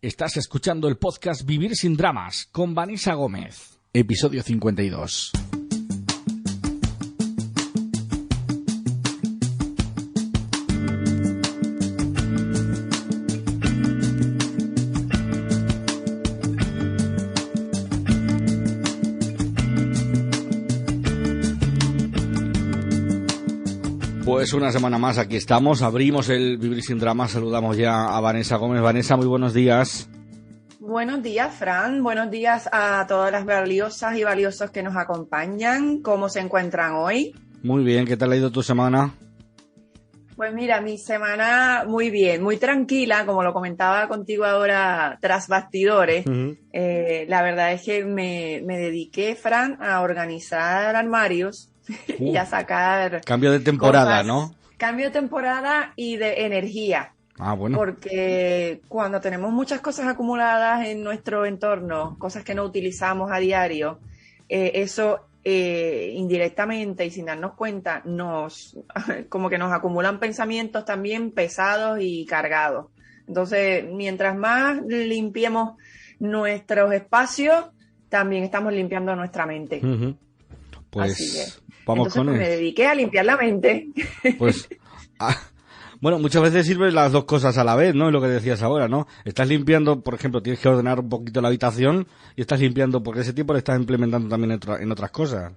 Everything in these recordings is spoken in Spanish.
Estás escuchando el podcast Vivir sin Dramas con Vanessa Gómez, episodio 52. Pues una semana más aquí estamos, abrimos el Vivir sin Dramas, saludamos ya a Vanessa Gómez. Vanessa, muy buenos días. Buenos días, Fran, buenos días a todas las valiosas y valiosos que nos acompañan. ¿Cómo se encuentran hoy? Muy bien, ¿qué tal ha ido tu semana? Pues mira, mi semana muy bien, muy tranquila, como lo comentaba contigo ahora tras bastidores. La verdad es que me dediqué, Fran, a organizar armarios y a sacar cambio de temporada, cosas, ¿no? Cambio de temporada y de energía. Ah, bueno. Porque cuando tenemos muchas cosas acumuladas en nuestro entorno, cosas que no utilizamos a diario, eso indirectamente y sin darnos cuenta como que nos acumulan pensamientos también pesados y cargados. Entonces, mientras más limpiemos nuestros espacios, también estamos limpiando nuestra mente. Pues así que, vamos entonces, con me dediqué a limpiar la mente. Pues bueno, muchas veces sirven las dos cosas a la vez, ¿no? Es lo que decías ahora, ¿no? Estás limpiando, por ejemplo, tienes que ordenar un poquito la habitación y estás limpiando porque ese tiempo lo estás implementando también en otras cosas.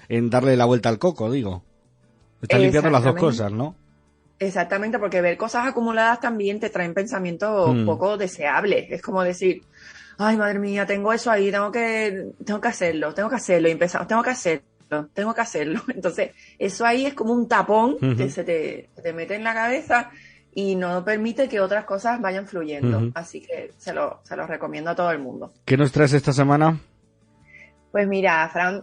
En darle la vuelta al coco, digo. Estás limpiando las dos cosas, ¿no? Exactamente, porque ver cosas acumuladas también te traen pensamientos poco deseables. Es como decir, ay, madre mía, tengo eso ahí, tengo que hacerlo, y empezamos, tengo que hacerlo. Entonces, eso ahí es como un tapón que se te mete en la cabeza y no permite que otras cosas vayan fluyendo. Así que se lo recomiendo a todo el mundo. ¿Qué nos traes esta semana? Pues mira, Fran,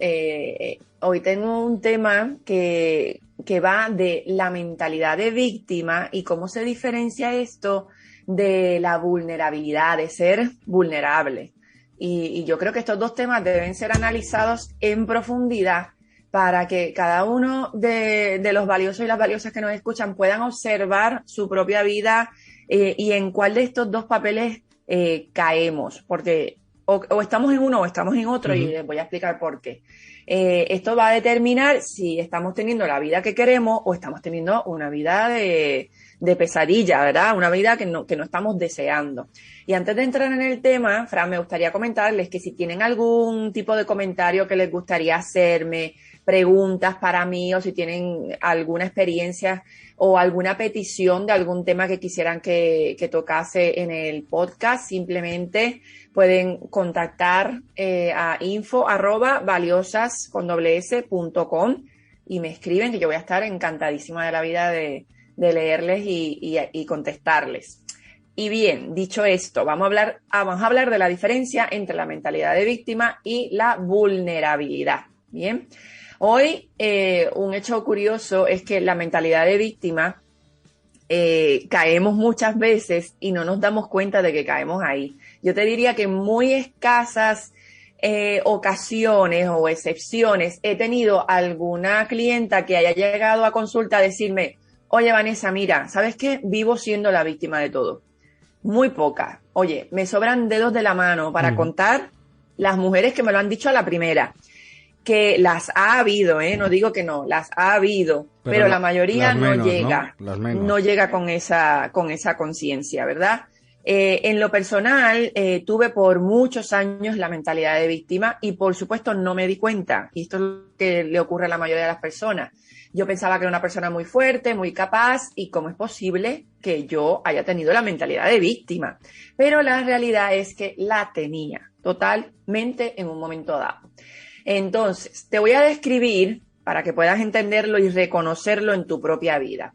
hoy tengo un tema que va de la mentalidad de víctima y cómo se diferencia esto de la vulnerabilidad, de ser vulnerable. Y yo creo que estos dos temas deben ser analizados en profundidad para que cada uno de los valiosos y las valiosas que nos escuchan puedan observar su propia vida y en cuál de estos dos papeles caemos, porque o estamos en uno o estamos en otro, y les voy a explicar por qué. Esto va a determinar si estamos teniendo la vida que queremos o estamos teniendo una vida de pesadilla, ¿verdad? Una vida que no estamos deseando. Y antes de entrar en el tema, Fran, me gustaría comentarles que si tienen algún tipo de comentario que les gustaría hacerme, preguntas para mí, o si tienen alguna experiencia o alguna petición de algún tema que quisieran que tocase en el podcast, simplemente pueden contactar a info@valiosas.com y me escriben, que yo voy a estar encantadísima de la vida de leerles y contestarles. Y bien, dicho esto, vamos a hablar de la diferencia entre la mentalidad de víctima y la vulnerabilidad. Bien, hoy un hecho curioso es que la mentalidad de víctima caemos muchas veces y no nos damos cuenta de que caemos ahí. Yo te diría que en muy escasas ocasiones o excepciones he tenido alguna clienta que haya llegado a consulta a decirme, oye, Vanessa, mira, ¿sabes qué? Vivo siendo la víctima de todo. Muy poca. Oye, me sobran dedos de la mano para contar las mujeres que me lo han dicho a la primera. Que las ha habido, no digo que no, las ha habido, pero la mayoría no llega, no llega con esa conciencia, ¿verdad? En lo personal, tuve por muchos años la mentalidad de víctima y por supuesto no me di cuenta, y esto es lo que le ocurre a la mayoría de las personas. Yo pensaba que era una persona muy fuerte, muy capaz, y cómo es posible que yo haya tenido la mentalidad de víctima. Pero la realidad es que la tenía totalmente en un momento dado. Entonces, te voy a describir para que puedas entenderlo y reconocerlo en tu propia vida.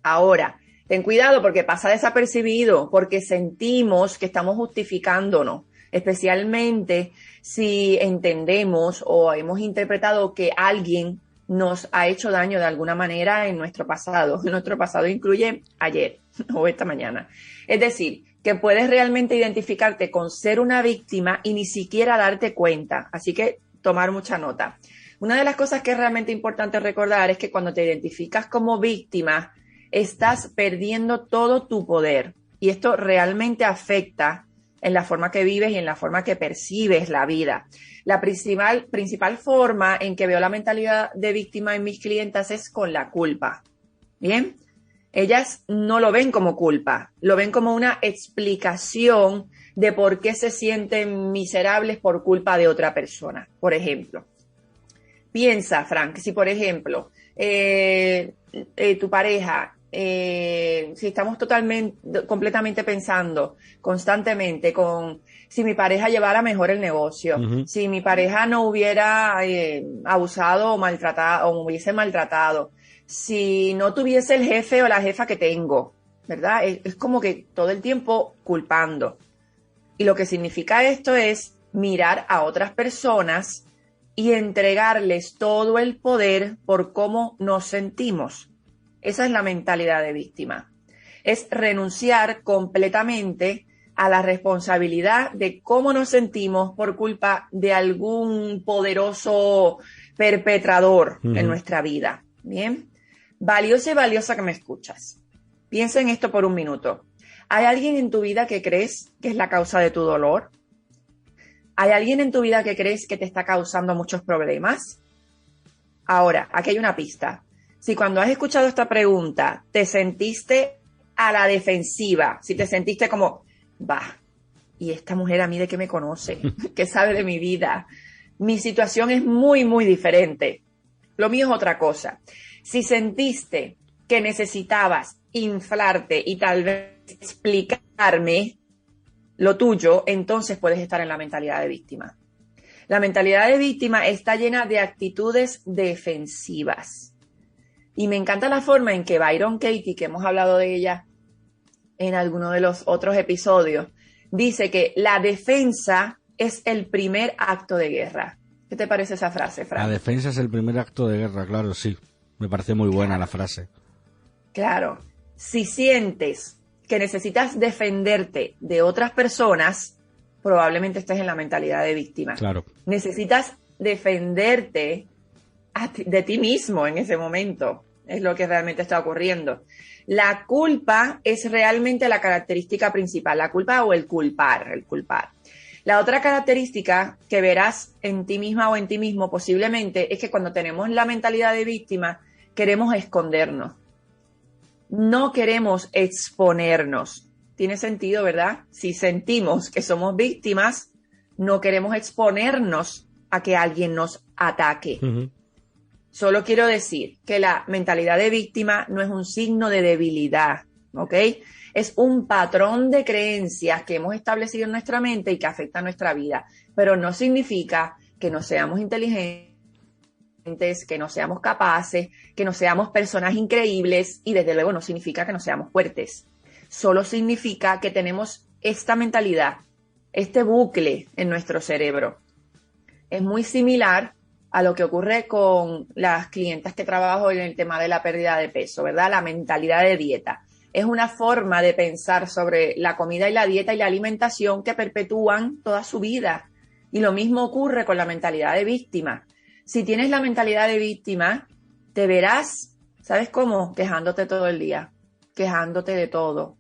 Ahora, ten cuidado porque pasa desapercibido, porque sentimos que estamos justificándonos, especialmente si entendemos o hemos interpretado que alguien nos ha hecho daño de alguna manera en nuestro pasado. Nuestro pasado incluye ayer o esta mañana. Es decir, que puedes realmente identificarte con ser una víctima y ni siquiera darte cuenta. Así que tomar mucha nota. Una de las cosas que es realmente importante recordar es que cuando te identificas como víctima, estás perdiendo todo tu poder. Y esto realmente afecta en la forma que vives y en la forma que percibes la vida. La principal forma en que veo la mentalidad de víctima en mis clientas es con la culpa. ¿Bien? Ellas no lo ven como culpa, lo ven como una explicación de por qué se sienten miserables por culpa de otra persona. Por ejemplo, piensa, Frank, si por ejemplo tu pareja, si estamos completamente pensando constantemente si mi pareja llevara mejor el negocio, si mi pareja no hubiera abusado o maltratado o me hubiese maltratado, si no tuviese el jefe o la jefa que tengo, ¿verdad? Es como que todo el tiempo culpando. Y lo que significa esto es mirar a otras personas y entregarles todo el poder por cómo nos sentimos. Esa es la mentalidad de víctima. Es renunciar completamente a la responsabilidad de cómo nos sentimos por culpa de algún poderoso perpetrador en nuestra vida. ¿Bien? Valiosa y valiosa que me escuchas. Piensa en esto por un minuto. ¿Hay alguien en tu vida que crees que es la causa de tu dolor? ¿Hay alguien en tu vida que crees que te está causando muchos problemas? Ahora, aquí hay una pista. Si cuando has escuchado esta pregunta te sentiste a la defensiva, si te sentiste como, ¿y esta mujer a mí de qué me conoce? ¿Qué sabe de mi vida? Mi situación es muy, muy diferente. Lo mío es otra cosa. Si sentiste que necesitabas inflarte y tal vez explicarme lo tuyo, entonces puedes estar en la mentalidad de víctima. La mentalidad de víctima está llena de actitudes defensivas. Y me encanta la forma en que Byron Katie, que hemos hablado de ella en alguno de los otros episodios, dice que la defensa es el primer acto de guerra. ¿Qué te parece esa frase, Fran? La defensa es el primer acto de guerra, claro, sí. Me parece muy buena la frase. Claro. Si sientes que necesitas defenderte de otras personas, probablemente estés en la mentalidad de víctima. Claro. Necesitas defenderte de ti mismo en ese momento. Es lo que realmente está ocurriendo. La culpa es realmente la característica principal. La culpa o el culpar. La otra característica que verás en ti misma o en ti mismo posiblemente es que cuando tenemos la mentalidad de víctima, queremos escondernos. No queremos exponernos. Tiene sentido, ¿verdad? Si sentimos que somos víctimas, no queremos exponernos a que alguien nos ataque. Solo quiero decir que la mentalidad de víctima no es un signo de debilidad, ¿ok? Es un patrón de creencias que hemos establecido en nuestra mente y que afecta a nuestra vida, pero no significa que no seamos inteligentes, que no seamos capaces, que no seamos personas increíbles y desde luego no significa que no seamos fuertes. Solo significa que tenemos esta mentalidad, este bucle en nuestro cerebro. Es muy similar a lo que ocurre con las clientas que trabajo en el tema de la pérdida de peso, ¿verdad? La mentalidad de dieta. Es una forma de pensar sobre la comida y la dieta y la alimentación que perpetúan toda su vida. Y lo mismo ocurre con la mentalidad de víctima. Si tienes la mentalidad de víctima, te verás, ¿sabes cómo? Quejándote todo el día, quejándote de todo.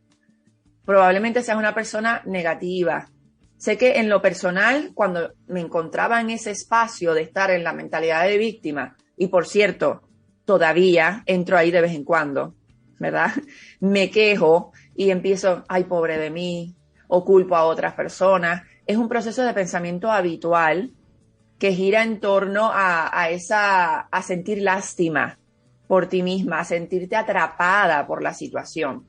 Probablemente seas una persona negativa. Sé que en lo personal, cuando me encontraba en ese espacio de estar en la mentalidad de víctima, y por cierto, todavía entro ahí de vez en cuando, ¿verdad? Me quejo y empiezo, ay, pobre de mí, o culpo a otras personas. Es un proceso de pensamiento habitual que gira en torno a sentir lástima por ti misma, a sentirte atrapada por la situación.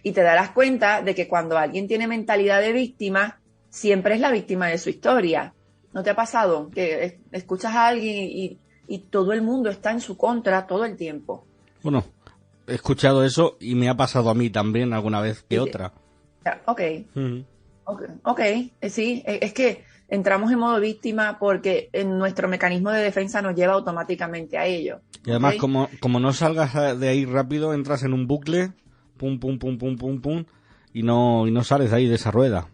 Y te darás cuenta de que cuando alguien tiene mentalidad de víctima, siempre es la víctima de su historia. ¿No te ha pasado que escuchas a alguien y todo el mundo está en su contra todo el tiempo? Bueno, he escuchado eso y me ha pasado a mí también alguna vez que otra. Ok. Sí, es que entramos en modo víctima porque en nuestro mecanismo de defensa nos lleva automáticamente a ello. Y además, como no salgas de ahí rápido, entras en un bucle, pum, pum, pum, pum, pum, pum, y no sales de ahí de esa rueda.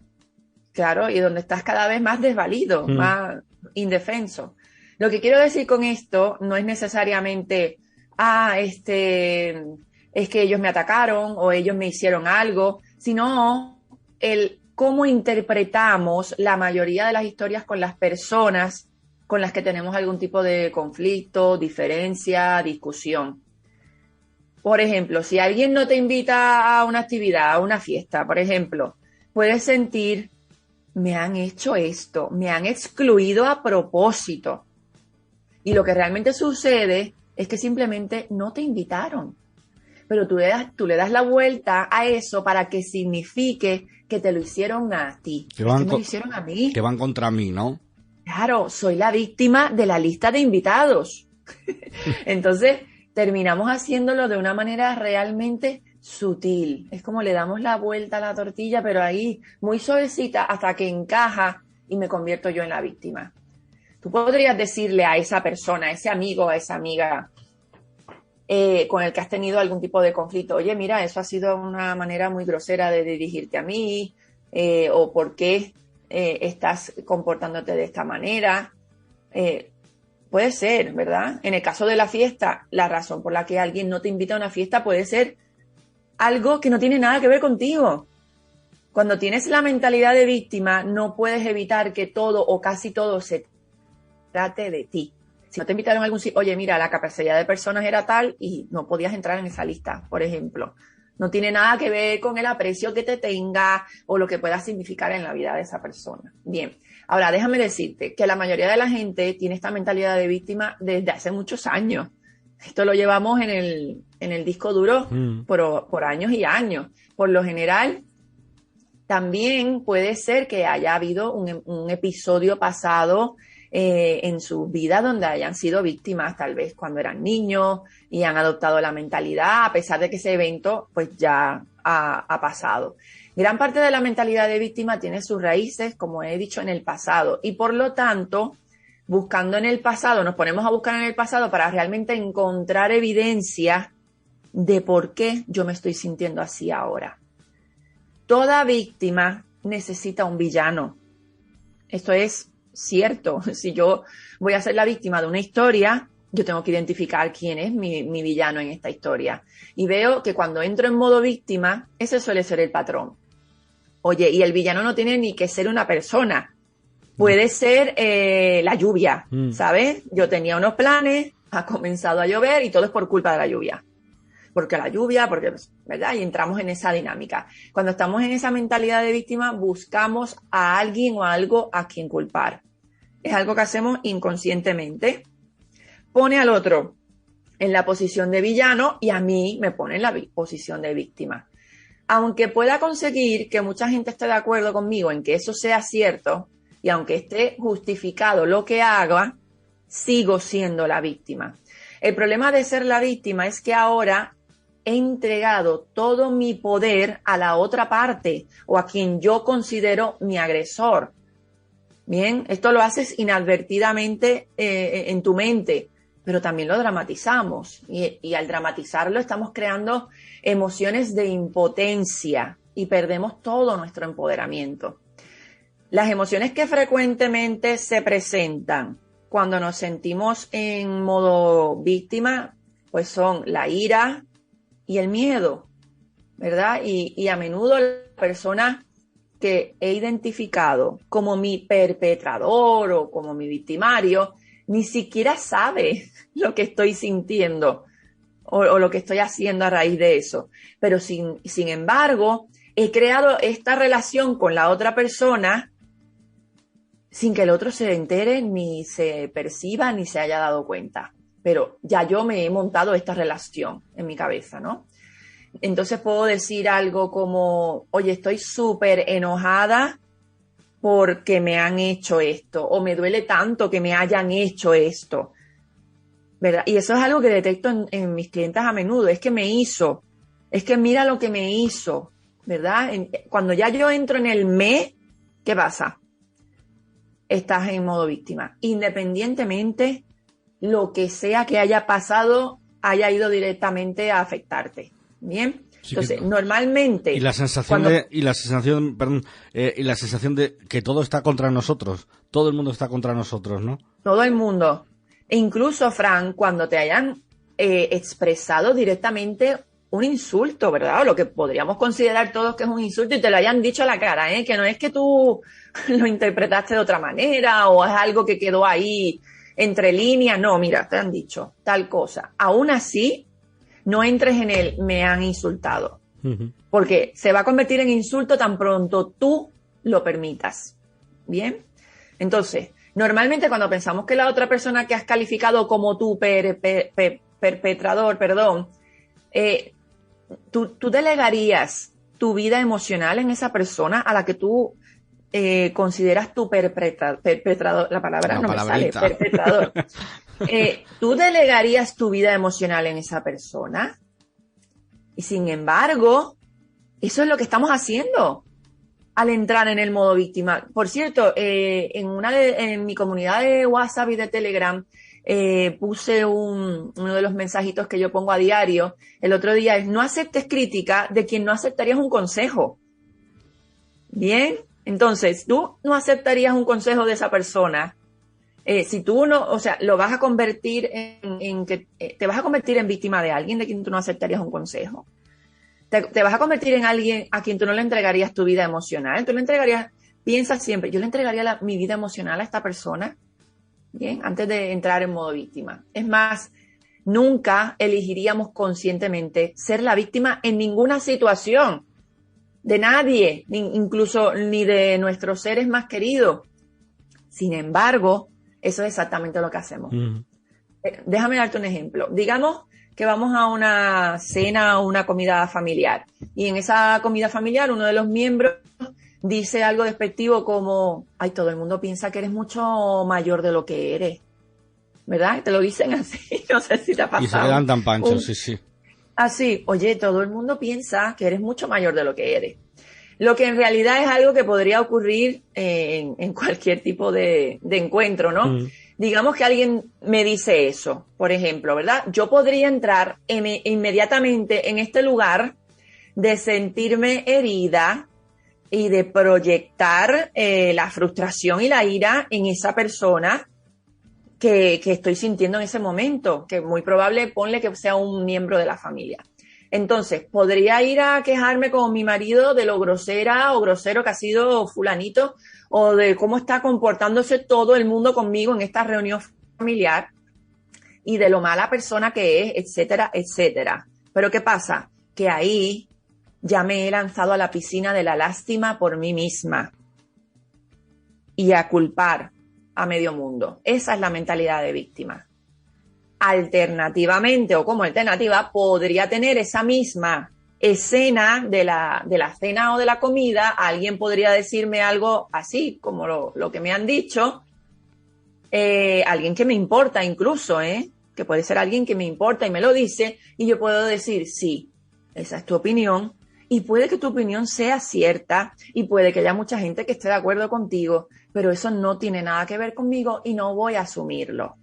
Claro, y donde estás cada vez más desvalido, más indefenso. Lo que quiero decir con esto no es necesariamente, es que ellos me atacaron o ellos me hicieron algo, sino el cómo interpretamos la mayoría de las historias con las personas con las que tenemos algún tipo de conflicto, diferencia, discusión. Por ejemplo, si alguien no te invita a una actividad, a una fiesta, por ejemplo, puedes sentir, me han hecho esto, me han excluido a propósito. Y lo que realmente sucede es que simplemente no te invitaron. Pero tú le das la vuelta a eso para que signifique que te lo hicieron a ti. Que me lo hicieron a mí. Que van contra mí, ¿no? Claro, soy la víctima de la lista de invitados. Entonces, terminamos haciéndolo de una manera realmente sutil. Es como le damos la vuelta a la tortilla, pero ahí muy suavecita hasta que encaja y me convierto yo en la víctima. Tú podrías decirle a esa persona, a ese amigo, a esa amiga con el que has tenido algún tipo de conflicto, oye, mira, eso ha sido una manera muy grosera de dirigirte a mí, o por qué estás comportándote de esta manera. Puede ser, ¿verdad? En el caso de la fiesta, la razón por la que alguien no te invita a una fiesta puede ser algo que no tiene nada que ver contigo. Cuando tienes la mentalidad de víctima, no puedes evitar que todo o casi todo se trate de ti. Si no te invitaron a algún sitio, oye, mira, la capacidad de personas era tal y no podías entrar en esa lista, por ejemplo. No tiene nada que ver con el aprecio que te tenga o lo que pueda significar en la vida de esa persona. Bien, ahora déjame decirte que la mayoría de la gente tiene esta mentalidad de víctima desde hace muchos años. Esto lo llevamos en el disco duro por años y años. Por lo general, también puede ser que haya habido un episodio pasado en su vida donde hayan sido víctimas, tal vez cuando eran niños y han adoptado la mentalidad, a pesar de que ese evento pues ya ha pasado. Gran parte de la mentalidad de víctima tiene sus raíces, como he dicho, en el pasado, y por lo tanto, buscando en el pasado, nos ponemos a buscar en el pasado para realmente encontrar evidencia de por qué yo me estoy sintiendo así ahora. Toda víctima necesita un villano. Esto es cierto. Si yo voy a ser la víctima de una historia, yo tengo que identificar quién es mi villano en esta historia. Y veo que cuando entro en modo víctima, ese suele ser el patrón. Oye, y el villano no tiene ni que ser una persona. Puede ser la lluvia, ¿sabes? Yo tenía unos planes, ha comenzado a llover y todo es por culpa de la lluvia. Porque ¿verdad? Y entramos en esa dinámica. Cuando estamos en esa mentalidad de víctima, buscamos a alguien o a algo a quien culpar. Es algo que hacemos inconscientemente. Pone al otro en la posición de villano y a mí me pone en la posición de víctima. Aunque pueda conseguir que mucha gente esté de acuerdo conmigo en que eso sea cierto y aunque esté justificado lo que haga, sigo siendo la víctima. El problema de ser la víctima es que ahora he entregado todo mi poder a la otra parte o a quien yo considero mi agresor. Bien, esto lo haces inadvertidamente en tu mente, pero también lo dramatizamos y al dramatizarlo estamos creando emociones de impotencia y perdemos todo nuestro empoderamiento. Las emociones que frecuentemente se presentan cuando nos sentimos en modo víctima, pues son la ira y el miedo, ¿verdad? Y a menudo la persona que he identificado como mi perpetrador o como mi victimario, ni siquiera sabe lo que estoy sintiendo o lo que estoy haciendo a raíz de eso. Pero sin embargo, he creado esta relación con la otra persona sin que el otro se entere, ni se perciba, ni se haya dado cuenta. Pero ya yo me he montado esta relación en mi cabeza, ¿no? Entonces puedo decir algo como, oye, estoy súper enojada porque me han hecho esto, o me duele tanto que me hayan hecho esto, ¿verdad? Y eso es algo que detecto en mis clientes a menudo, es que mira lo que me hizo, ¿verdad? Cuando ya yo entro en el ¿qué pasa? Estás en modo víctima. Independientemente lo que sea que haya pasado, haya ido directamente a afectarte. Bien. Sí, entonces, normalmente. Y la sensación y la sensación de que todo está contra nosotros. Todo el mundo está contra nosotros, ¿no? Todo el mundo. E incluso, Fran, cuando te hayan expresado directamente un insulto, ¿verdad? O lo que podríamos considerar todos que es un insulto y te lo hayan dicho a la cara, ¿eh? Que no es que tú lo interpretaste de otra manera o es algo que quedó ahí entre líneas. No, mira, te han dicho tal cosa. Aún así, no entres en el me han insultado. Porque se va a convertir en insulto tan pronto tú lo permitas. ¿Bien? Entonces, normalmente cuando pensamos que la otra persona que has calificado como tu perpetrador, tú delegarías tu vida emocional en esa persona a la que tú consideras tu perpetrador, la palabra no me sale, perpetrador. ¿Tú delegarías tu vida emocional en esa persona? Y sin embargo, eso es lo que estamos haciendo al entrar en el modo víctima. Por cierto, en mi comunidad de WhatsApp y de Telegram puse uno de los mensajitos que yo pongo a diario el otro día es: no aceptes crítica de quien no aceptarías un consejo. Bien, entonces tú no aceptarías un consejo de esa persona. Si tú no, o sea, lo vas a convertir en que te vas a convertir en víctima de alguien de quien tú no aceptarías un consejo. Te vas a convertir en alguien a quien tú no le entregarías tu vida emocional. Tú le entregarías, piensa siempre, yo le entregaría mi vida emocional a esta persona, bien, antes de entrar en modo víctima. Es más, nunca elegiríamos conscientemente ser la víctima en ninguna situación, de nadie, incluso ni de nuestros seres más queridos. Sin embargo, eso es exactamente lo que hacemos. Déjame darte un ejemplo. Digamos que vamos a una cena o una comida familiar y en esa comida familiar uno de los miembros dice algo despectivo como: ay, todo el mundo piensa que eres mucho mayor de lo que eres, ¿verdad? Te lo dicen así, no sé si te ha pasado. Y se quedan tan panchos, sí. Así, oye, todo el mundo piensa que eres mucho mayor de lo que eres. Lo que en realidad es algo que podría ocurrir en cualquier tipo de encuentro, ¿no? Digamos que alguien me dice eso, por ejemplo, ¿verdad? Yo podría entrar inmediatamente en este lugar de sentirme herida y de proyectar la frustración y la ira en esa persona que estoy sintiendo en ese momento, que muy probable, ponle que sea un miembro de la familia. Entonces, podría ir a quejarme con mi marido de lo grosera o grosero que ha sido fulanito o de cómo está comportándose todo el mundo conmigo en esta reunión familiar y de lo mala persona que es, etcétera, etcétera. Pero ¿qué pasa? Que ahí ya me he lanzado a la piscina de la lástima por mí misma y a culpar a medio mundo. Esa es la mentalidad de víctima. Alternativamente, o como alternativa, podría tener esa misma escena de la cena o de la comida. Alguien podría decirme algo así, como lo que me han dicho. Alguien que me importa incluso, que puede ser alguien que me importa y me lo dice, y yo puedo decir, sí, esa es tu opinión, y puede que tu opinión sea cierta, y puede que haya mucha gente que esté de acuerdo contigo, pero eso no tiene nada que ver conmigo y no voy a asumirlo.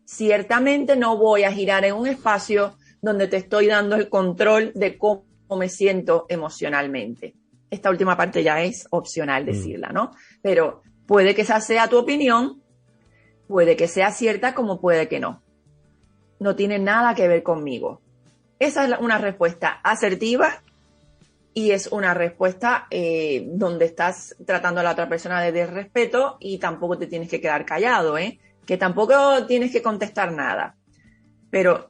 Ciertamente no voy a girar en un espacio donde te estoy dando el control de cómo me siento emocionalmente. Esta última parte ya es opcional decirla, ¿no? Pero puede que esa sea tu opinión, puede que sea cierta como puede que no. No tiene nada que ver conmigo. Esa es una respuesta asertiva y es una respuesta donde estás tratando a la otra persona desde el respeto y tampoco te tienes que quedar callado, que tampoco tienes que contestar nada. Pero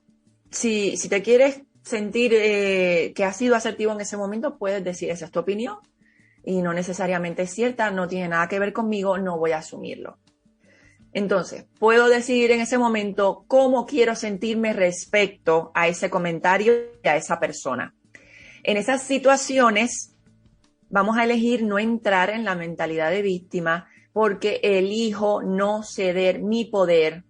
si te quieres sentir que has sido asertivo en ese momento, puedes decir, esa es tu opinión y no necesariamente es cierta, no tiene nada que ver conmigo, no voy a asumirlo. Entonces, puedo decidir en ese momento cómo quiero sentirme respecto a ese comentario y a esa persona. En esas situaciones, vamos a elegir no entrar en la mentalidad de víctima, porque elijo no ceder mi poder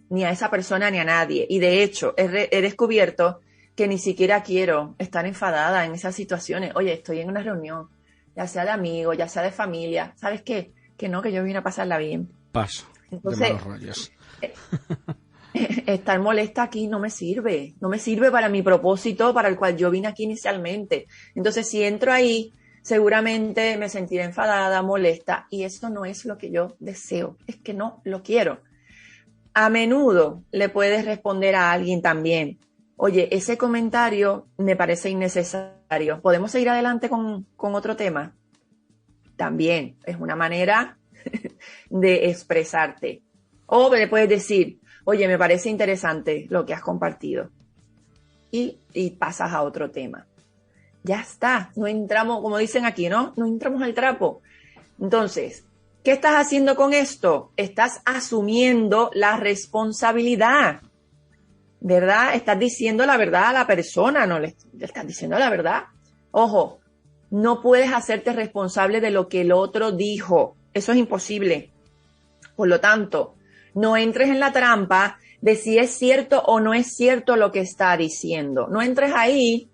ni a esa persona ni a nadie. Y de hecho, he descubierto que ni siquiera quiero estar enfadada en esas situaciones. Oye, estoy en una reunión, ya sea de amigos, ya sea de familia. ¿Sabes qué? Que no, que yo vine a pasarla bien. Paso. Entonces, de malos rollos. Estar molesta aquí no me sirve. No me sirve para mi propósito para el cual yo vine aquí inicialmente. Entonces, si entro ahí, seguramente me sentiré enfadada, molesta, y esto no es lo que yo deseo, es que no lo quiero. A menudo le puedes responder a alguien también, oye, ese comentario me parece innecesario. ¿Podemos seguir adelante con otro tema? También es una manera de expresarte. O le puedes decir, oye, me parece interesante lo que has compartido. Y pasas a otro tema. Ya está, no entramos, como dicen aquí, ¿no? No entramos al trapo. Entonces, ¿qué estás haciendo con esto? Estás asumiendo la responsabilidad, ¿verdad? Estás diciendo la verdad a la persona, no le estás diciendo la verdad. Ojo, no puedes hacerte responsable de lo que el otro dijo. Eso es imposible. Por lo tanto, no entres en la trampa de si es cierto o no es cierto lo que está diciendo. No entres ahí,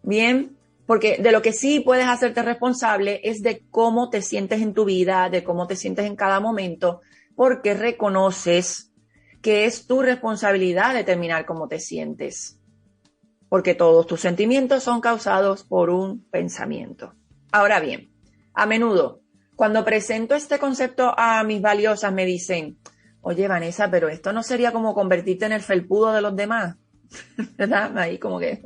bien, porque de lo que sí puedes hacerte responsable es de cómo te sientes en tu vida, de cómo te sientes en cada momento, porque reconoces que es tu responsabilidad determinar cómo te sientes. Porque todos tus sentimientos son causados por un pensamiento. Ahora bien, a menudo, cuando presento este concepto a mis valiosas, me dicen, oye, Vanessa, pero esto no sería como convertirte en el felpudo de los demás, ¿verdad? Ahí como que,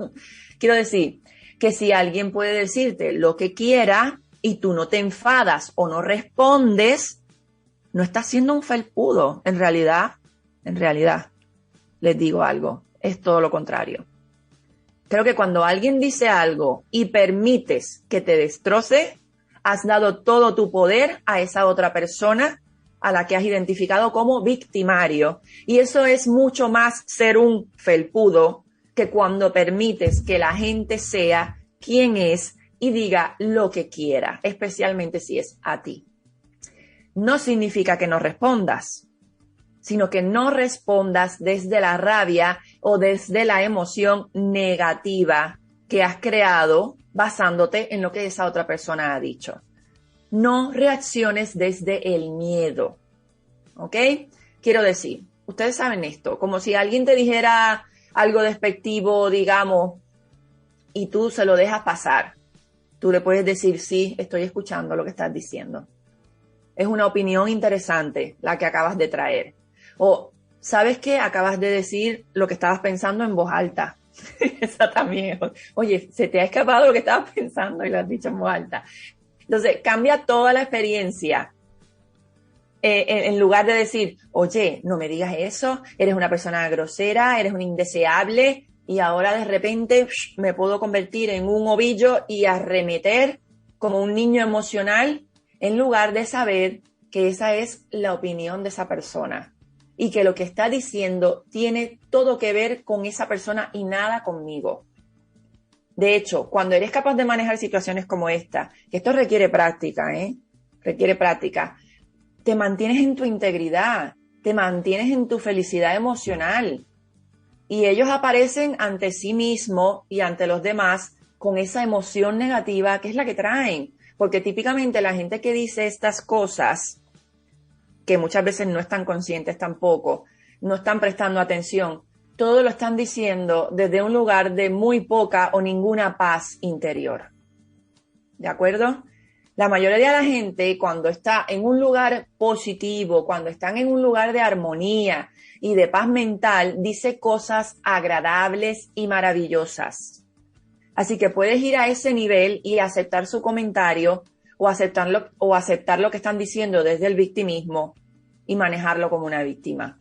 quiero decir, que si alguien puede decirte lo que quiera y tú no te enfadas o no respondes, no estás siendo un felpudo. En realidad, les digo algo, es todo lo contrario. Creo que cuando alguien dice algo y permites que te destroce, has dado todo tu poder a esa otra persona a la que has identificado como victimario. Y eso es mucho más ser un felpudo que cuando permites que la gente sea quien es y diga lo que quiera, especialmente si es a ti. No significa que no respondas, sino que no respondas desde la rabia o desde la emoción negativa que has creado basándote en lo que esa otra persona ha dicho. No reacciones desde el miedo, ¿ok? Quiero decir, ustedes saben esto, como si alguien te dijera algo despectivo, digamos, y tú se lo dejas pasar. Tú le puedes decir, sí, estoy escuchando lo que estás diciendo. Es una opinión interesante la que acabas de traer. O, ¿sabes qué? Acabas de decir lo que estabas pensando en voz alta. Esa también. Oye, se te ha escapado lo que estabas pensando y lo has dicho en voz alta. Entonces, cambia toda la experiencia. En lugar de decir, oye, no me digas eso, eres una persona grosera, eres un indeseable, y ahora de repente me puedo convertir en un ovillo y arremeter como un niño emocional, en lugar de saber que esa es la opinión de esa persona y que lo que está diciendo tiene todo que ver con esa persona y nada conmigo. De hecho, cuando eres capaz de manejar situaciones como esta, que esto requiere práctica, requiere práctica, te mantienes en tu integridad, te mantienes en tu felicidad emocional y ellos aparecen ante sí mismos y ante los demás con esa emoción negativa que es la que traen. Porque típicamente la gente que dice estas cosas, que muchas veces no están conscientes tampoco, no están prestando atención, todo lo están diciendo desde un lugar de muy poca o ninguna paz interior. ¿De acuerdo? La mayoría de la gente, cuando está en un lugar positivo, cuando están en un lugar de armonía y de paz mental, dice cosas agradables y maravillosas. Así que puedes ir a ese nivel y aceptar su comentario o aceptar lo que están diciendo desde el victimismo y manejarlo como una víctima.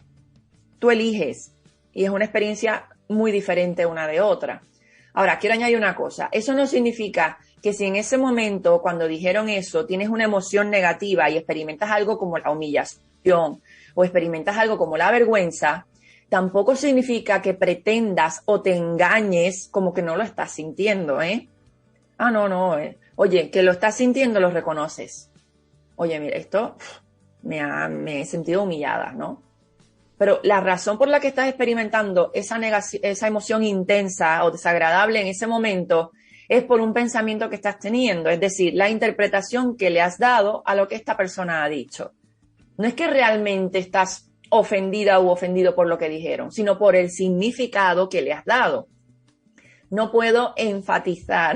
Tú eliges y es una experiencia muy diferente una de otra. Ahora, quiero añadir una cosa. Eso no significa que si en ese momento, cuando dijeron eso, tienes una emoción negativa y experimentas algo como la humillación o experimentas algo como la vergüenza, tampoco significa que pretendas o te engañes como que no lo estás sintiendo, no. Oye, que lo estás sintiendo, lo reconoces. Oye, mira, esto me he sentido humillada, ¿no? Pero la razón por la que estás experimentando esa emoción intensa o desagradable en ese momento es por un pensamiento que estás teniendo, es decir, la interpretación que le has dado a lo que esta persona ha dicho. No es que realmente estás ofendida u ofendido por lo que dijeron, sino por el significado que le has dado. No puedo enfatizar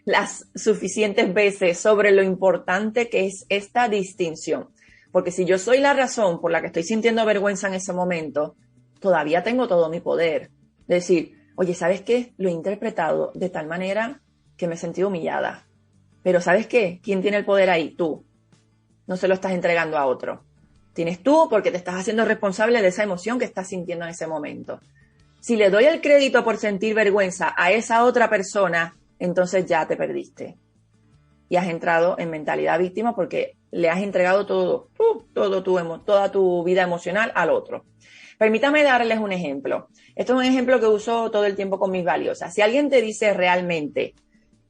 las suficientes veces sobre lo importante que es esta distinción, porque si yo soy la razón por la que estoy sintiendo vergüenza en ese momento, todavía tengo todo mi poder. Es decir, oye, ¿sabes qué? Lo he interpretado de tal manera que me he sentido humillada. Pero ¿sabes qué? ¿Quién tiene el poder ahí? Tú. No se lo estás entregando a otro. Tienes tú porque te estás haciendo responsable de esa emoción que estás sintiendo en ese momento. Si le doy el crédito por sentir vergüenza a esa otra persona, entonces ya te perdiste. Y has entrado en mentalidad víctima porque le has entregado toda tu vida emocional al otro. Permítame darles un ejemplo. Esto es un ejemplo que uso todo el tiempo con mis valiosas. Si alguien te dice realmente,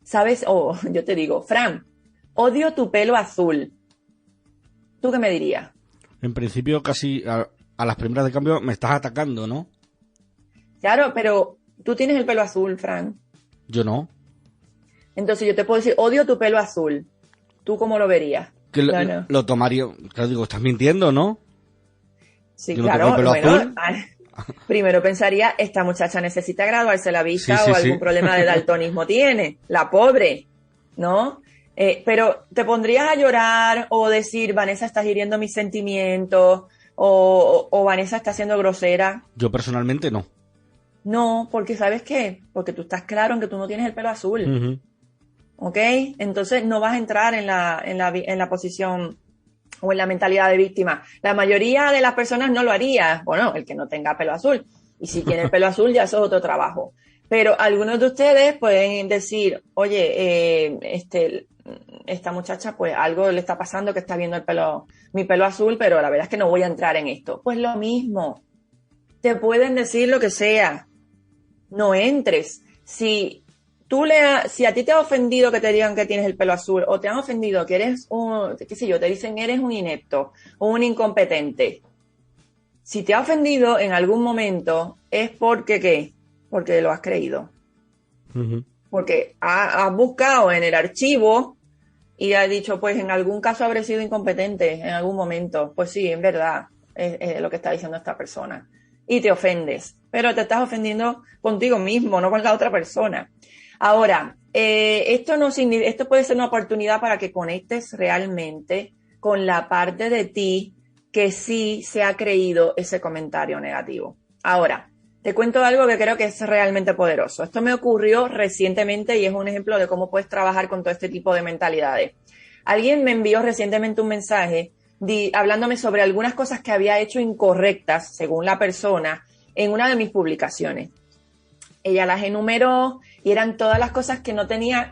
¿sabes? O yo te digo, Fran, odio tu pelo azul. ¿Tú qué me dirías? En principio, casi a las primeras de cambio me estás atacando, ¿no? Claro, pero tú tienes el pelo azul, Fran. Yo no. Entonces yo te puedo decir, odio tu pelo azul. ¿Tú cómo lo verías? Que lo tomaría... Claro, digo, estás mintiendo, ¿no? Sí, yo claro. No tengo el pelo azul. Primero pensaría, esta muchacha necesita graduarse la vista o algún problema de daltonismo tiene. La pobre, ¿no? Pero te pondrías a llorar o decir, Vanessa, estás hiriendo mis sentimientos o Vanessa está siendo grosera. Yo personalmente no. No, porque ¿sabes qué? Porque tú estás claro en que tú no tienes el pelo azul. Uh-huh. ¿Ok? Entonces no vas a entrar en la posición o en la mentalidad de víctima. La mayoría de las personas no lo haría. Bueno, el que no tenga pelo azul. Y si tiene el pelo azul ya eso es otro trabajo. Pero algunos de ustedes pueden decir, oye, esta muchacha pues algo le está pasando que está viendo mi pelo azul, pero la verdad es que no voy a entrar en esto. Pues lo mismo. Te pueden decir lo que sea. No entres. Si a ti te ha ofendido que te digan que tienes el pelo azul o te han ofendido que eres te dicen eres un inepto o un incompetente. Si te ha ofendido en algún momento es porque ¿qué? Porque lo has creído. Uh-huh. Porque has buscado en el archivo y has dicho, pues en algún caso habré sido incompetente en algún momento. Pues sí, en verdad, es lo que está diciendo esta persona. Y te ofendes, pero te estás ofendiendo contigo mismo, no con la otra persona. Ahora, esto puede ser una oportunidad para que conectes realmente con la parte de ti que sí se ha creído ese comentario negativo. Ahora, te cuento algo que creo que es realmente poderoso. Esto me ocurrió recientemente y es un ejemplo de cómo puedes trabajar con todo este tipo de mentalidades. Alguien me envió recientemente un mensaje hablándome sobre algunas cosas que había hecho incorrectas, según la persona, en una de mis publicaciones. Ella las enumeró y eran todas las cosas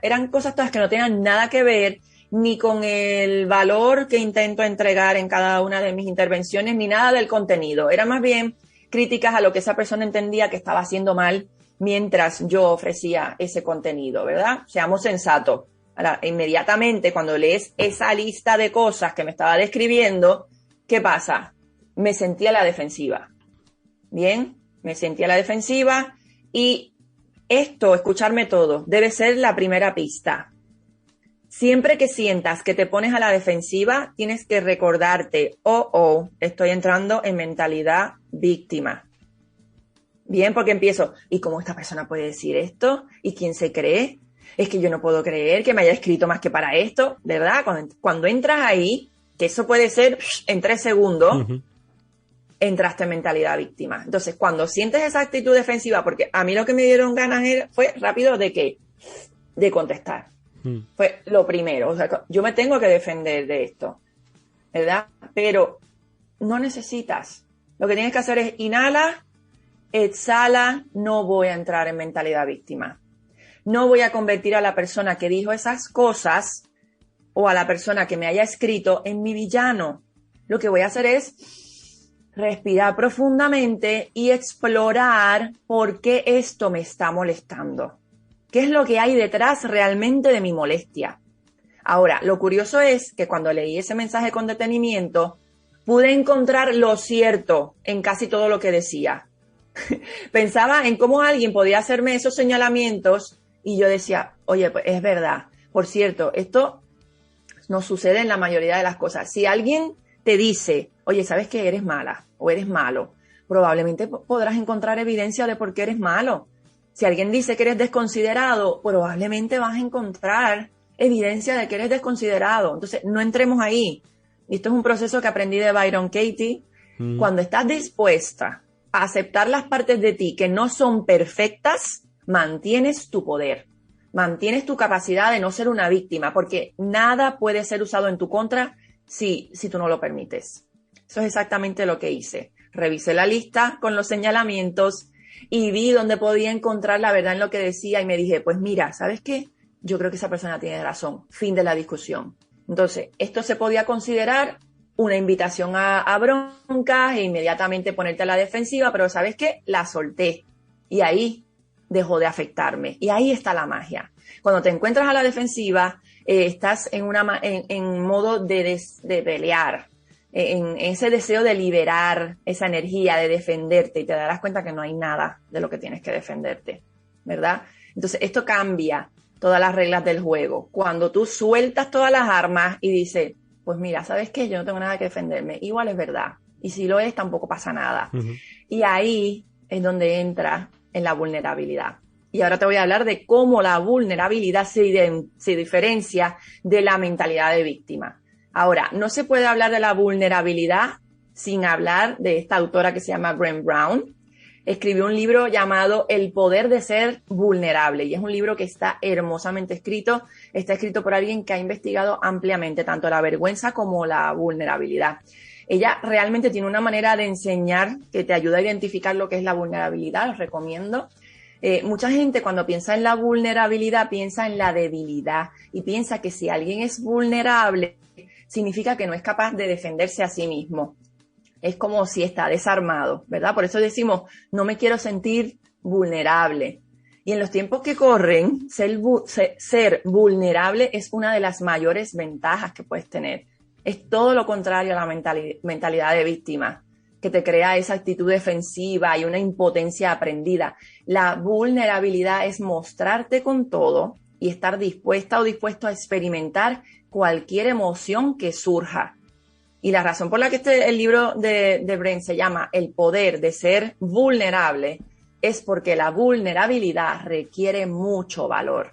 eran cosas todas que no tenían nada que ver ni con el valor que intento entregar en cada una de mis intervenciones, ni nada del contenido. Era más bien críticas a lo que esa persona entendía que estaba haciendo mal mientras yo ofrecía ese contenido, ¿verdad? Seamos sensatos. Ahora, inmediatamente cuando lees esa lista de cosas que me estaba describiendo, ¿qué pasa? Me sentí a la defensiva. Bien, me sentí a la defensiva y escucharme todo, debe ser la primera pista. Siempre que sientas que te pones a la defensiva, tienes que recordarte, estoy entrando en mentalidad víctima. Bien, porque empiezo, ¿y cómo esta persona puede decir esto? ¿Y quién se cree? Es que yo no puedo creer que me haya escrito más que para esto, ¿verdad? Cuando entras ahí, que eso puede ser en 3 segundos, uh-huh, entraste en mentalidad víctima. Entonces, cuando sientes esa actitud defensiva, porque a mí lo que me dieron ganas fue rápido de contestar. Uh-huh. Fue lo primero. O sea, yo me tengo que defender de esto, ¿verdad? Pero no necesitas. Lo que tienes que hacer es inhala, exhala, no voy a entrar en mentalidad víctima. No voy a convertir a la persona que dijo esas cosas o a la persona que me haya escrito en mi villano. Lo que voy a hacer es respirar profundamente y explorar por qué esto me está molestando. ¿Qué es lo que hay detrás realmente de mi molestia? Ahora, lo curioso es que cuando leí ese mensaje con detenimiento, pude encontrar lo cierto en casi todo lo que decía. Pensaba en cómo alguien podía hacerme esos señalamientos y yo decía, oye, pues es verdad. Por cierto, esto no sucede en la mayoría de las cosas. Si alguien te dice, oye, ¿sabes que eres mala o eres malo? Probablemente podrás encontrar evidencia de por qué eres malo. Si alguien dice que eres desconsiderado, probablemente vas a encontrar evidencia de que eres desconsiderado. Entonces, no entremos ahí. Esto es un proceso que aprendí de Byron Katie. Cuando estás dispuesta aceptar las partes de ti que no son perfectas, mantienes tu poder, mantienes tu capacidad de no ser una víctima, porque nada puede ser usado en tu contra si tú no lo permites. Eso es exactamente lo que hice. Revisé la lista con los señalamientos y vi dónde podía encontrar la verdad en lo que decía y me dije, pues mira, ¿sabes qué? Yo creo que esa persona tiene razón. Fin de la discusión. Entonces, esto se podía considerar una invitación a broncas e inmediatamente ponerte a la defensiva, pero ¿sabes qué? La solté y ahí dejó de afectarme. Y ahí está la magia. Cuando te encuentras a la defensiva, estás en modo de pelear, en ese deseo de liberar esa energía, de defenderte, y te darás cuenta que no hay nada de lo que tienes que defenderte, ¿verdad? Entonces, esto cambia todas las reglas del juego. Cuando tú sueltas todas las armas y dices, pues mira, ¿sabes qué? Yo no tengo nada que defenderme. Igual es verdad. Y si lo es, tampoco pasa nada. Uh-huh. Y ahí es donde entra en la vulnerabilidad. Y ahora te voy a hablar de cómo la vulnerabilidad se diferencia de la mentalidad de víctima. Ahora, no se puede hablar de la vulnerabilidad sin hablar de esta autora que se llama Brené Brown. Escribió un libro llamado El poder de ser vulnerable y es un libro que está hermosamente escrito. Está escrito por alguien que ha investigado ampliamente tanto la vergüenza como la vulnerabilidad. Ella realmente tiene una manera de enseñar que te ayuda a identificar lo que es la vulnerabilidad, los recomiendo. Mucha gente cuando piensa en la vulnerabilidad piensa en la debilidad y piensa que si alguien es vulnerable significa que no es capaz de defenderse a sí mismo. Es como si está desarmado, ¿verdad? Por eso decimos, no me quiero sentir vulnerable. Y en los tiempos que corren, ser vulnerable es una de las mayores ventajas que puedes tener. Es todo lo contrario a la mentalidad de víctima, que te crea esa actitud defensiva y una impotencia aprendida. La vulnerabilidad es mostrarte con todo y estar dispuesta o dispuesto a experimentar cualquier emoción que surja. Y la razón por la que el libro de Brené se llama El poder de ser vulnerable es porque la vulnerabilidad requiere mucho valor.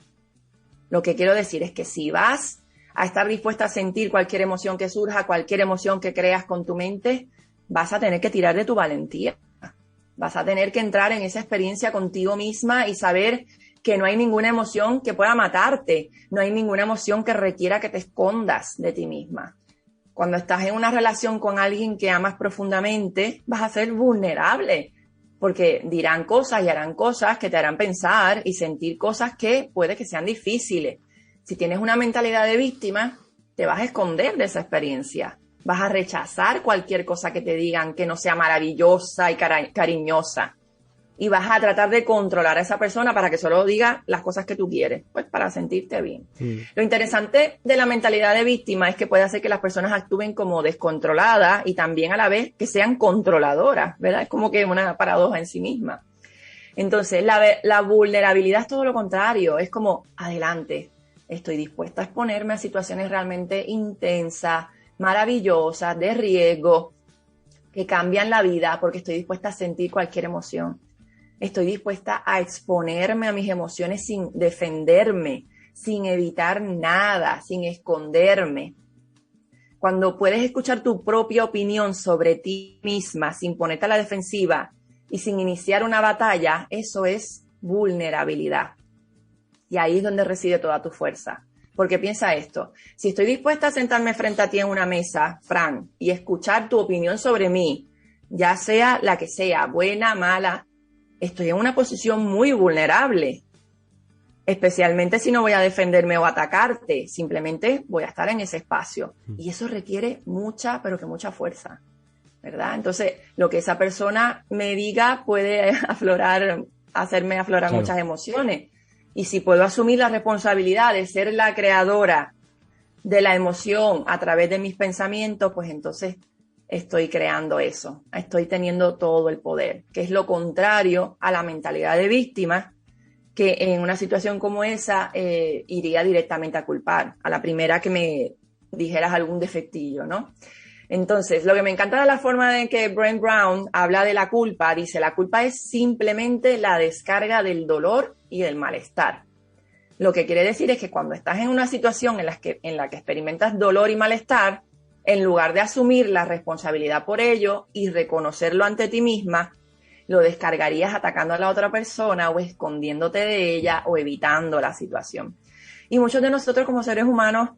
Lo que quiero decir es que si vas a estar dispuesta a sentir cualquier emoción que surja, cualquier emoción que creas con tu mente, vas a tener que tirar de tu valentía. Vas a tener que entrar en esa experiencia contigo misma y saber que no hay ninguna emoción que pueda matarte, no hay ninguna emoción que requiera que te escondas de ti misma. Cuando estás en una relación con alguien que amas profundamente, vas a ser vulnerable, porque dirán cosas y harán cosas que te harán pensar y sentir cosas que puede que sean difíciles. Si tienes una mentalidad de víctima, te vas a esconder de esa experiencia. Vas a rechazar cualquier cosa que te digan que no sea maravillosa y cariñosa. Y vas a tratar de controlar a esa persona para que solo diga las cosas que tú quieres, pues para sentirte bien. Lo interesante de la mentalidad de víctima es que puede hacer que las personas actúen como descontroladas y también a la vez que sean controladoras, ¿verdad? Es como que una paradoja en sí misma. Entonces, la vulnerabilidad es todo lo contrario, es como, adelante, estoy dispuesta a exponerme a situaciones realmente intensas, maravillosas, de riesgo, que cambian la vida porque estoy dispuesta a sentir cualquier emoción. Estoy dispuesta a exponerme a mis emociones sin defenderme, sin evitar nada, sin esconderme. Cuando puedes escuchar tu propia opinión sobre ti misma sin ponerte a la defensiva y sin iniciar una batalla, eso es vulnerabilidad. Y ahí es donde reside toda tu fuerza. Porque piensa esto, si estoy dispuesta a sentarme frente a ti en una mesa, Fran, y escuchar tu opinión sobre mí, ya sea la que sea, buena, mala, estoy en una posición muy vulnerable, especialmente si no voy a defenderme o atacarte, simplemente voy a estar en ese espacio. Y eso requiere mucha, pero que mucha fuerza, ¿verdad? Entonces, lo que esa persona me diga puede hacerme aflorar muchas emociones. Y si puedo asumir la responsabilidad de ser la creadora de la emoción a través de mis pensamientos, pues entonces estoy creando eso, estoy teniendo todo el poder, que es lo contrario a la mentalidad de víctima, que en una situación como esa iría directamente a culpar, a la primera que me dijeras algún defectillo, ¿no? Entonces, lo que me encanta de la forma en que Brené Brown habla de la culpa, dice, la culpa es simplemente la descarga del dolor y del malestar. Lo que quiere decir es que cuando estás en una situación en la que experimentas dolor y malestar, en lugar de asumir la responsabilidad por ello y reconocerlo ante ti misma, lo descargarías atacando a la otra persona o escondiéndote de ella o evitando la situación. Y muchos de nosotros como seres humanos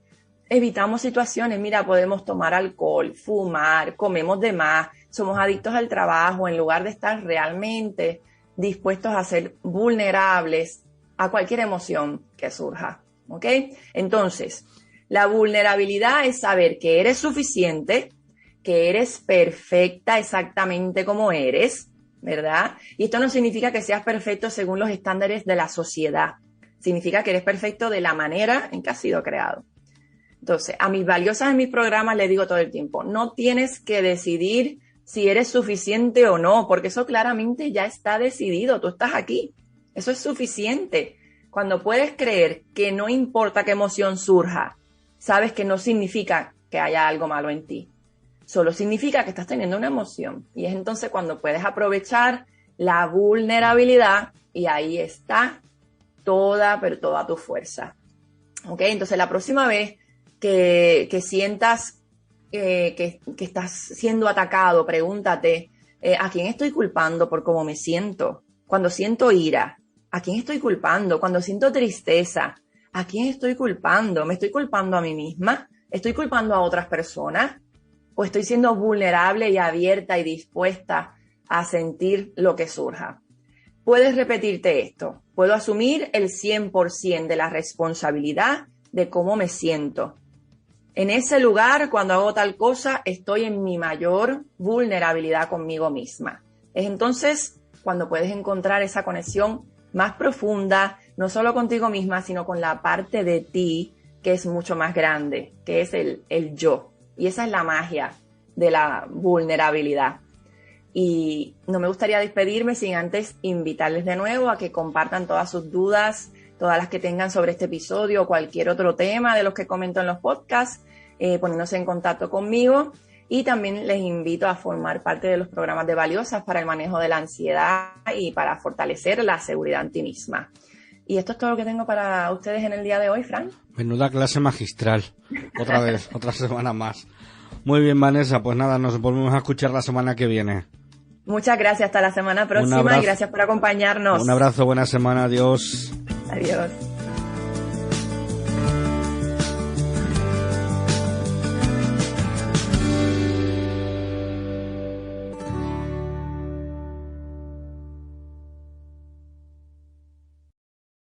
evitamos situaciones. Mira, podemos tomar alcohol, fumar, comemos de más, somos adictos al trabajo en lugar de estar realmente dispuestos a ser vulnerables a cualquier emoción que surja. ¿Ok? Entonces, la vulnerabilidad es saber que eres suficiente, que eres perfecta exactamente como eres, ¿verdad? Y esto no significa que seas perfecto según los estándares de la sociedad. Significa que eres perfecto de la manera en que has sido creado. Entonces, a mis valiosas en mis programas les digo todo el tiempo, no tienes que decidir si eres suficiente o no, porque eso claramente ya está decidido, tú estás aquí. Eso es suficiente. Cuando puedes creer que no importa qué emoción surja, sabes que no significa que haya algo malo en ti. Solo significa que estás teniendo una emoción. Y es entonces cuando puedes aprovechar la vulnerabilidad y ahí está pero toda tu fuerza. ¿Ok? Entonces la próxima vez que sientas que estás siendo atacado, pregúntate, ¿a quién estoy culpando por cómo me siento? Cuando siento ira, ¿a quién estoy culpando? Cuando siento tristeza, ¿a quién estoy culpando? ¿Me estoy culpando a mí misma? ¿Estoy culpando a otras personas? ¿O estoy siendo vulnerable y abierta y dispuesta a sentir lo que surja? Puedes repetirte esto. Puedo asumir el 100% de la responsabilidad de cómo me siento. En ese lugar, cuando hago tal cosa, estoy en mi mayor vulnerabilidad conmigo misma. Es entonces cuando puedes encontrar esa conexión más profunda, no solo contigo misma, sino con la parte de ti que es mucho más grande, que es el yo. Y esa es la magia de la vulnerabilidad. Y no me gustaría despedirme sin antes invitarles de nuevo a que compartan todas sus dudas, todas las que tengan sobre este episodio o cualquier otro tema de los que comento en los podcasts, poniéndose en contacto conmigo. Y también les invito a formar parte de los programas de Valiosas para el manejo de la ansiedad y para fortalecer la seguridad en ti misma. Y esto es todo lo que tengo para ustedes en el día de hoy, Fran. Menuda clase magistral. Otra vez, otra semana más. Muy bien, Vanessa. Pues nada, nos volvemos a escuchar la semana que viene. Muchas gracias. Hasta la semana próxima y gracias por acompañarnos. Un abrazo, buena semana. Adiós. Adiós.